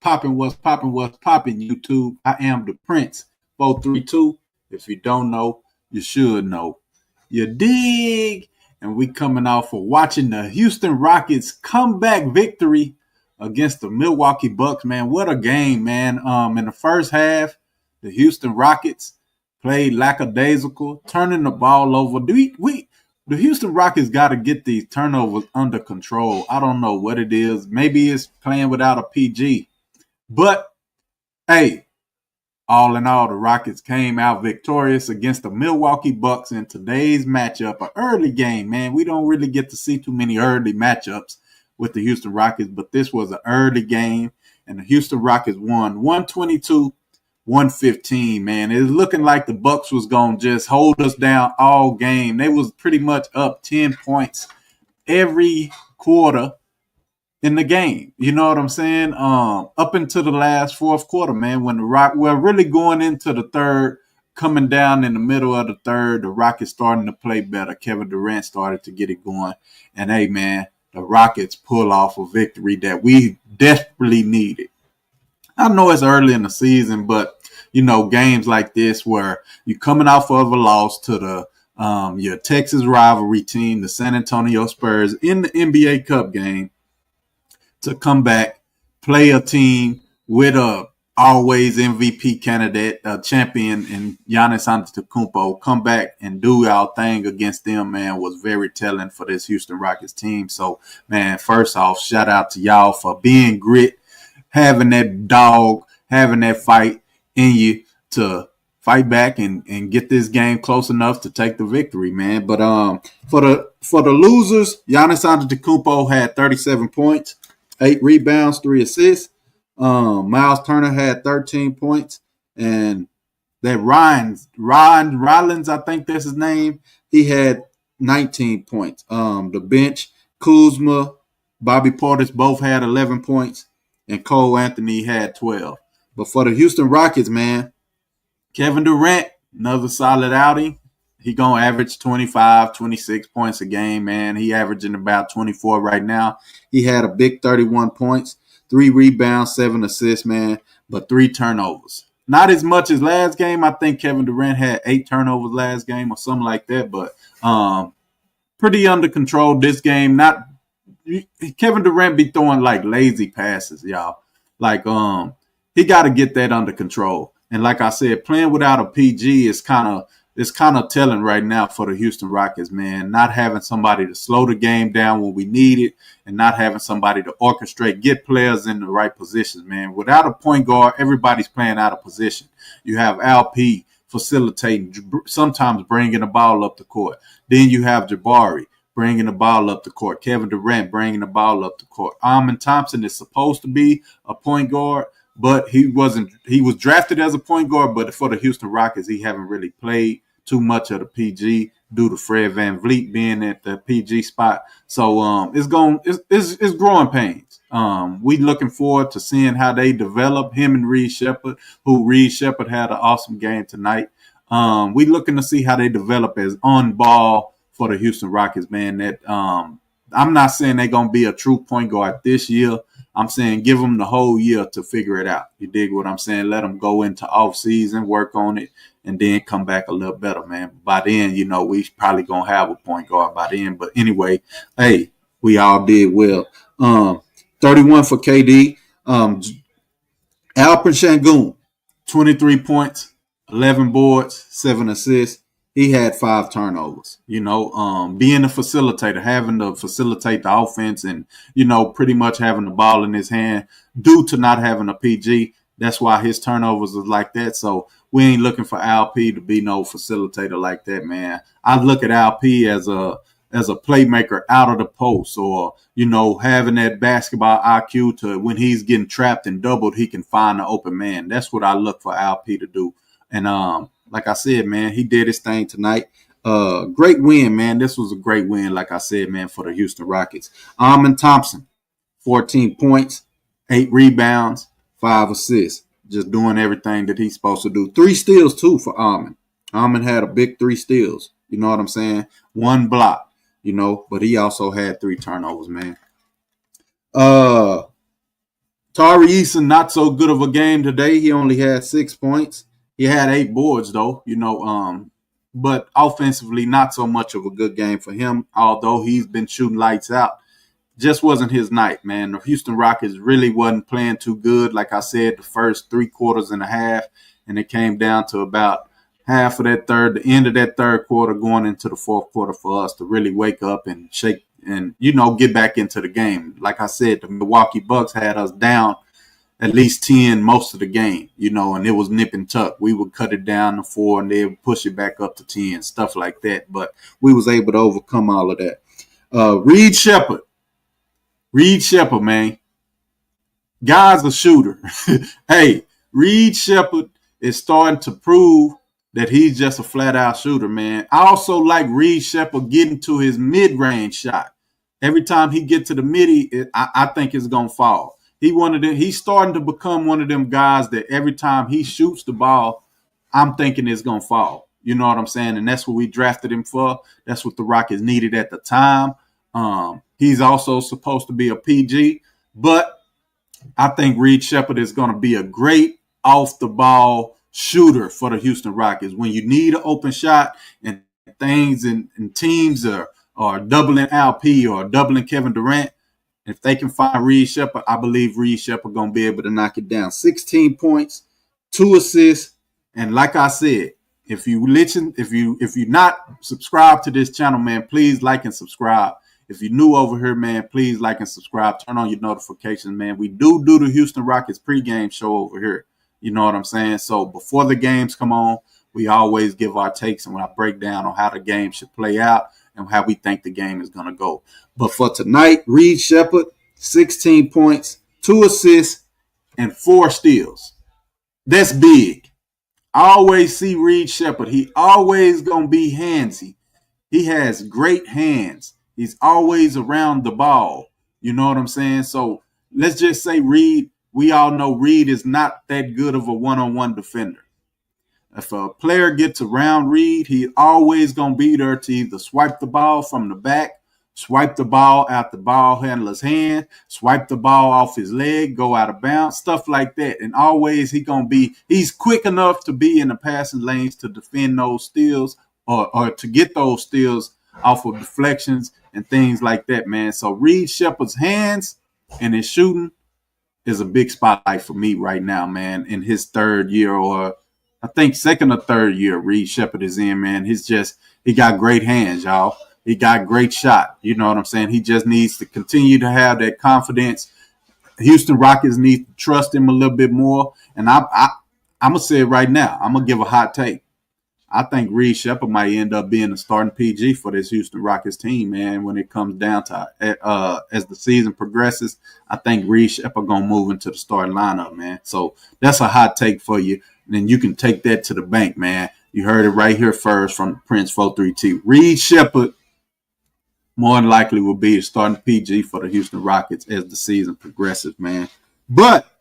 What's popping, YouTube? I am the Prince 432. If you don't know, you should know. You dig? And we coming off of watching the Houston Rockets comeback victory against the Milwaukee Bucks, man. What a game, man. In the first half, the Houston Rockets played lackadaisical, turning the ball over. The Houston Rockets got to get these turnovers under control. I don't know what it is. Maybe it's playing without a PG. But, hey, all in all, the Rockets came out victorious against the Milwaukee Bucks in today's matchup. An early game, man. We don't really get to see too many early matchups with the Houston Rockets, but this was an early game, and the Houston Rockets won 122-115, man. It's looking like the Bucks was going to just hold us down all game. They was pretty much up 10 points every quarter in the game. You know what I'm saying? Up into the last fourth quarter, man, when we're really going into the third, coming down in the middle of the third, the Rockets starting to play better. Kevin Durant started to get it going. And, hey, man, the Rockets pull off a victory that we desperately needed. I know it's early in the season, but, you know, games like this where you're coming off of a loss to the your Texas rivalry team, the San Antonio Spurs, in the NBA Cup game, to come back, play a team with a always MVP candidate, a champion in Giannis Antetokounmpo, come back and do our thing against them, man, was very telling for this Houston Rockets team. So, man, first off, shout out to y'all for being grit, having that dog, having that fight in you to fight back and get this game close enough to take the victory, man. But for the losers, Giannis Antetokounmpo had 37 points. 8 rebounds, 3 assists. Miles Turner had 13 points. And that Ryan Rollins, I think that's his name, he had 19 points. The bench, Kuzma, Bobby Portis both had 11 points. And Cole Anthony had 12. But for the Houston Rockets, man, Kevin Durant, another solid outing. He going to average 25, 26 points a game, man. He averaging about 24 right now. He had a big 31 points, 3 rebounds, 7 assists, man, but 3 turnovers. Not as much as last game. I think Kevin Durant had 8 turnovers last game or something like that, but pretty under control this game. Not Kevin Durant be throwing like lazy passes, y'all. Like he got to get that under control. And like I said, playing without a PG is kind of telling right now for the Houston Rockets, man. Not having somebody to slow the game down when we need it and not having somebody to orchestrate, get players in the right positions, man. Without a point guard, everybody's playing out of position. You have LP facilitating, sometimes bringing the ball up the court. Then you have Jabari bringing the ball up the court. Kevin Durant bringing the ball up the court. Amen Thompson is supposed to be a point guard, but he wasn't. He was drafted as a point guard, but for the Houston Rockets, he haven't really played too much of the PG due to Fred VanVleet being at the PG spot. So it's growing pains. We looking forward to seeing how they develop him and Reed Shepherd, who Reed Shepherd had an awesome game tonight. We looking to see how they develop as on ball for the Houston Rockets, man. That I'm not saying they're gonna be a true point guard this year. I'm saying give them the whole year to figure it out. You dig what I'm saying? Let them go into off season, work on it, and then come back a little better, man. By then, you know, we probably going to have a point guard by then. But anyway, hey, we all did well. 31 for KD. Alperen Sengun, 23 points, 11 boards, 7 assists. He had 5 turnovers, you know, being a facilitator, having to facilitate the offense and, you know, pretty much having the ball in his hand due to not having a PG. That's why his turnovers is like that. So we ain't looking for LP to be no facilitator like that, man. I look at LP as a playmaker out of the post or, you know, having that basketball IQ to when he's getting trapped and doubled, he can find the open man. That's what I look for LP to do. And, like I said, man, he did his thing tonight. Great win, man. This was a great win, like I said, man, for the Houston Rockets. Amen Thompson, 14 points, 8 rebounds, 5 assists. Just doing everything that he's supposed to do. 3 steals, too, for Amen. Amen had a big 3 steals. You know what I'm saying? 1 block, you know, but he also had 3 turnovers, man. Tari Eason, not so good of a game today. He only had 6 points. He had 8 boards though, but offensively, not so much of a good game for him. Although he's been shooting lights out, just wasn't his night, man. The Houston Rockets really wasn't playing too good. Like I said, the first 3 quarters and a half, and it came down to about half of that third, the end of that third quarter, going into the fourth quarter for us to really wake up and shake and get back into the game. Like I said, the Milwaukee Bucks had us down at least 10 most of the game, and it was nip and tuck. We would cut it down to 4 and they would push it back up to 10, stuff like that. But we was able to overcome all of that. Reed Sheppard, man. Guy's a shooter. Hey, Reed Sheppard is starting to prove that he's just a flat-out shooter, man. I also like Reed Sheppard getting to his mid-range shot. Every time he get to the midi, I think it's going to fall. He's starting to become one of them guys that every time he shoots the ball, I'm thinking it's going to fall. You know what I'm saying? And that's what we drafted him for. That's what the Rockets needed at the time. He's also supposed to be a PG, but I think Reed Sheppard is going to be a great off-the-ball shooter for the Houston Rockets. When you need an open shot and things and teams are doubling LP or doubling Kevin Durant, if they can find Reed Sheppard, I believe Reed Sheppard going to be able to knock it down. 16 points, 2 assists, and like I said, if you're not subscribed to this channel, man, please like and subscribe. If you're new over here, man, please like and subscribe. Turn on your notifications, man. We do the Houston Rockets pregame show over here. You know what I'm saying? So before the games come on, we always give our takes and when I break down on how the game should play out and how we think the game is going to go. But for tonight, Reed Sheppard, 16 points, 2 assists, and 4 steals. That's big. I always see Reed Sheppard. He always going to be handsy. He has great hands. He's always around the ball. You know what I'm saying? So let's just say Reed, we all know Reed is not that good of a one-on-one defender. If a player gets around Reed, he always going to be there to either swipe the ball from the back, swipe the ball out the ball handler's hand, swipe the ball off his leg, go out of bounds, stuff like that. And always he's quick enough to be in the passing lanes to defend those steals or to get those steals off of deflections and things like that, man. So Reed Sheppard's hands and his shooting is a big spotlight for me right now, man. In his third year, or I think second or third year, Reed Sheppard is in, man. He got great hands, y'all. He got great shot. You know what I'm saying? He just needs to continue to have that confidence. Houston Rockets need to trust him a little bit more. And I'm gonna say it right now. I'm gonna give a hot take. I think Reed Sheppard might end up being a starting PG for this Houston Rockets team, man, when it comes down to as the season progresses. I think Reed Sheppard going to move into the starting lineup, man. So that's a hot take for you. And then you can take that to the bank, man. You heard it right here first from Prince 432. Reed Sheppard more than likely will be a starting PG for the Houston Rockets as the season progresses, man. But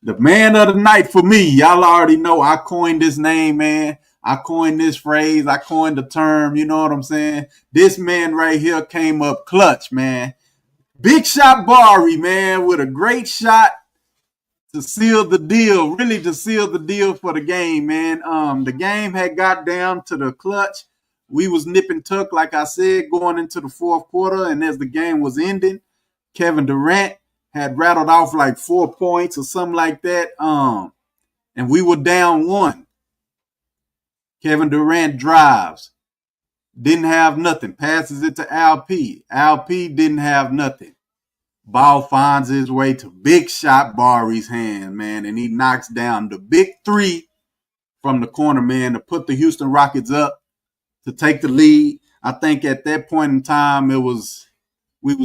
the man of the night for me, y'all already know I coined this name, man. I coined this phrase. I coined the term. You know what I'm saying? This man right here came up clutch, man. Big Shot Bari, man, with a great shot to seal the deal. Really to seal the deal for the game, man. The game had got down to the clutch. We was nip and tuck, like I said, going into the fourth quarter. And as the game was ending, Kevin Durant had rattled off like 4 points or something like that. And we were down 1. Kevin Durant drives, didn't have nothing, passes it to LP. LP didn't have nothing. Ball finds his way to Big Shot Bari's hand, man, and he knocks down the big 3 from the corner, man, to put the Houston Rockets up to take the lead. I think at that point in time, we was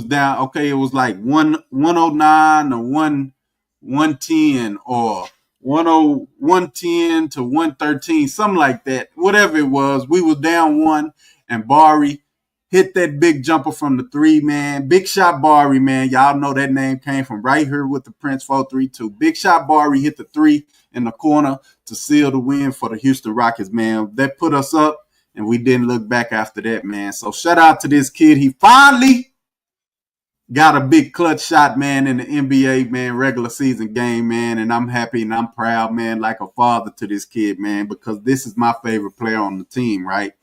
down. Okay, it was like 109 or 110 or 110 to 113, something like that. Whatever it was, we was down 1, and Bari hit that big jumper from the 3, man. Big Shot Bari, man. Y'all know that name came from right here with the Prince 432. Big Shot Bari hit the 3 in the corner to seal the win for the Houston Rockets, man. That put us up, and we didn't look back after that, man. So shout out to this kid. He finally got a big clutch shot, man, in the NBA, man, regular season game, man. And I'm happy and I'm proud, man, like a father to this kid, man, because this is my favorite player on the team, right?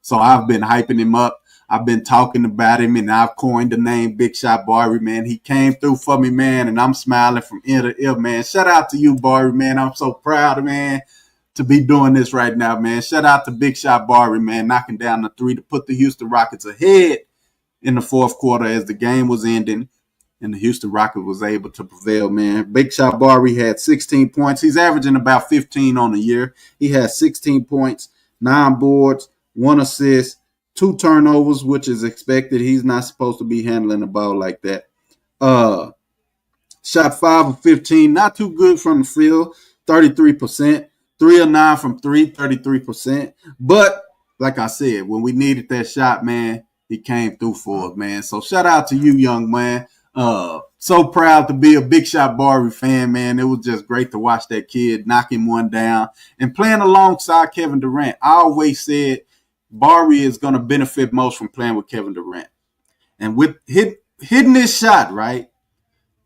So I've been hyping him up. I've been talking about him, and I've coined the name Big Shot Barry, man. He came through for me, man, and I'm smiling from ear to ear, man. Shout out to you, Barry, man. I'm so proud, man, to be doing this right now, man. Shout out to Big Shot Barry, man, knocking down the three to put the Houston Rockets ahead in the fourth quarter as the game was ending, and the Houston Rockets was able to prevail, man. Big Shot Barry had 16 points. He's averaging about 15 on the year. He has 16 points, 9 boards, 1 assist, 2 turnovers, which is expected. He's not supposed to be handling the ball like that. Shot 5 of 15, not too good from the field, 33%. 3 of 9 from 3, 33%. But like I said, when we needed that shot, man, he came through for us, man. So shout out to you, young man. So proud to be a Big Shot Barry fan, man. It was just great to watch that kid knock him one down and playing alongside Kevin Durant. I always said Barry is going to benefit most from playing with Kevin Durant. And with hitting this shot, right,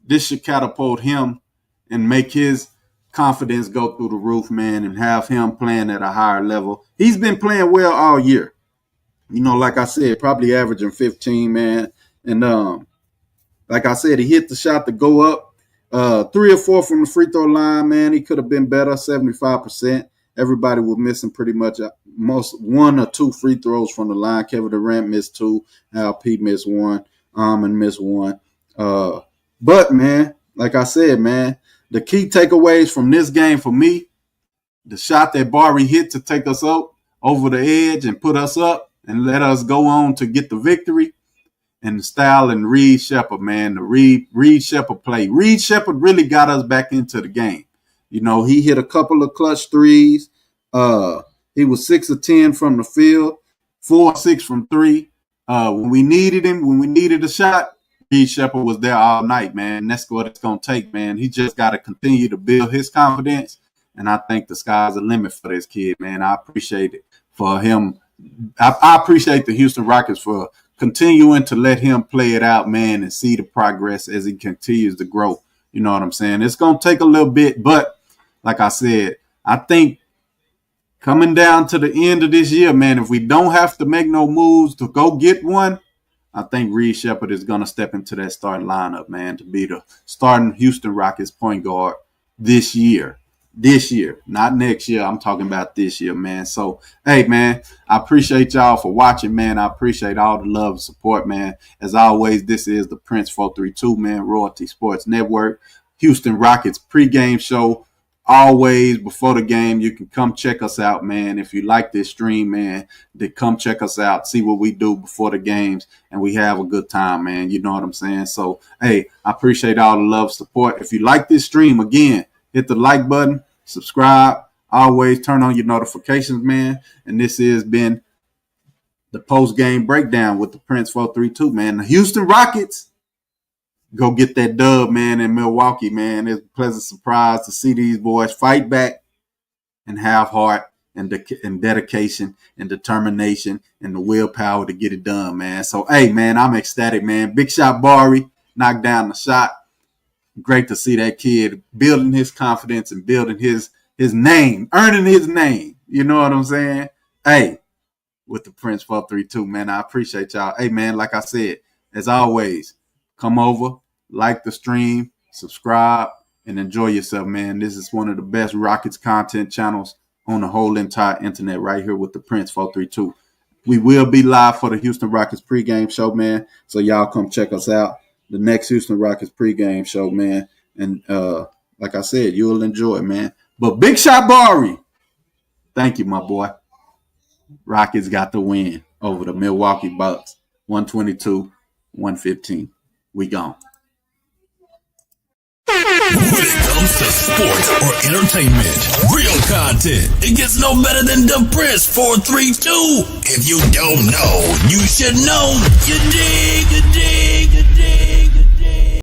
this should catapult him and make his confidence go through the roof, man, and have him playing at a higher level. He's been playing well all year. You know, like I said, probably averaging 15, man. And like I said, he hit the shot to go up. 3 or 4 from the free throw line, man. He could have been better, 75%. Everybody was missing pretty much most 1 or 2 free throws from the line. Kevin Durant missed 2. Al P missed 1. And missed 1. But, man, like I said, man, the key takeaways from this game for me, the shot that Barry hit to take us up over the edge and put us up and let us go on to get the victory, and the style and Reed Sheppard, man, the Reed Sheppard play. Reed Sheppard really got us back into the game. You know, he hit a couple of clutch threes. He was 6 of 10 from the field, 4 of 6 from 3. When we needed him, when we needed a shot, Reed Sheppard was there all night, man. And that's what it's going to take, man. He just got to continue to build his confidence, and I think the sky's the limit for this kid, man. I appreciate it for him. I appreciate the Houston Rockets for continuing to let him play it out, man, and see the progress as he continues to grow. You know what I'm saying? It's going to take a little bit, but like I said, I think coming down to the end of this year, man, if we don't have to make no moves to go get one, I think Reed Sheppard is going to step into that starting lineup, man, to be the starting Houston Rockets point guard this year. This year, not next year. I'm talking about this year, man. So, hey, man, I appreciate y'all for watching, man. I appreciate all the love and support, man. As always, this is the Prince 432, man, Royalty Sports Network, Houston Rockets pregame show. Always before the game, you can come check us out, man. If you like this stream, man, then come check us out, see what we do before the games, and we have a good time, man. You know what I'm saying? So, hey, I appreciate all the love, support. If you like this stream, again, hit the like button, subscribe, always turn on your notifications, man. And this has been the post-game breakdown with the Prince 432, man. The Houston Rockets go get that dub, man, in Milwaukee, man. It's a pleasant surprise to see these boys fight back and have heart and dedication and determination and the willpower to get it done, man. So, hey, man, I'm ecstatic, man. Big Shot Barry knocked down the shot. Great to see that kid building his confidence and building his name, earning his name. You know what I'm saying? Hey, with the Prince 432, man, I appreciate y'all. Hey, man, like I said, as always, come over, like the stream, subscribe, and enjoy yourself, man. This is one of the best Rockets content channels on the whole entire internet right here with the Prince 432. We will be live for the Houston Rockets pregame show, man, so y'all come check us out. The next Houston Rockets pregame show, man. And like I said, you'll enjoy it, man. But Big Shot Barry, thank you, my boy. Rockets got the win over the Milwaukee Bucks, 122-115. We gone. When it comes to sports or entertainment, real content, it gets no better than the Prince 432. If you don't know, you should know. You dig, you dig.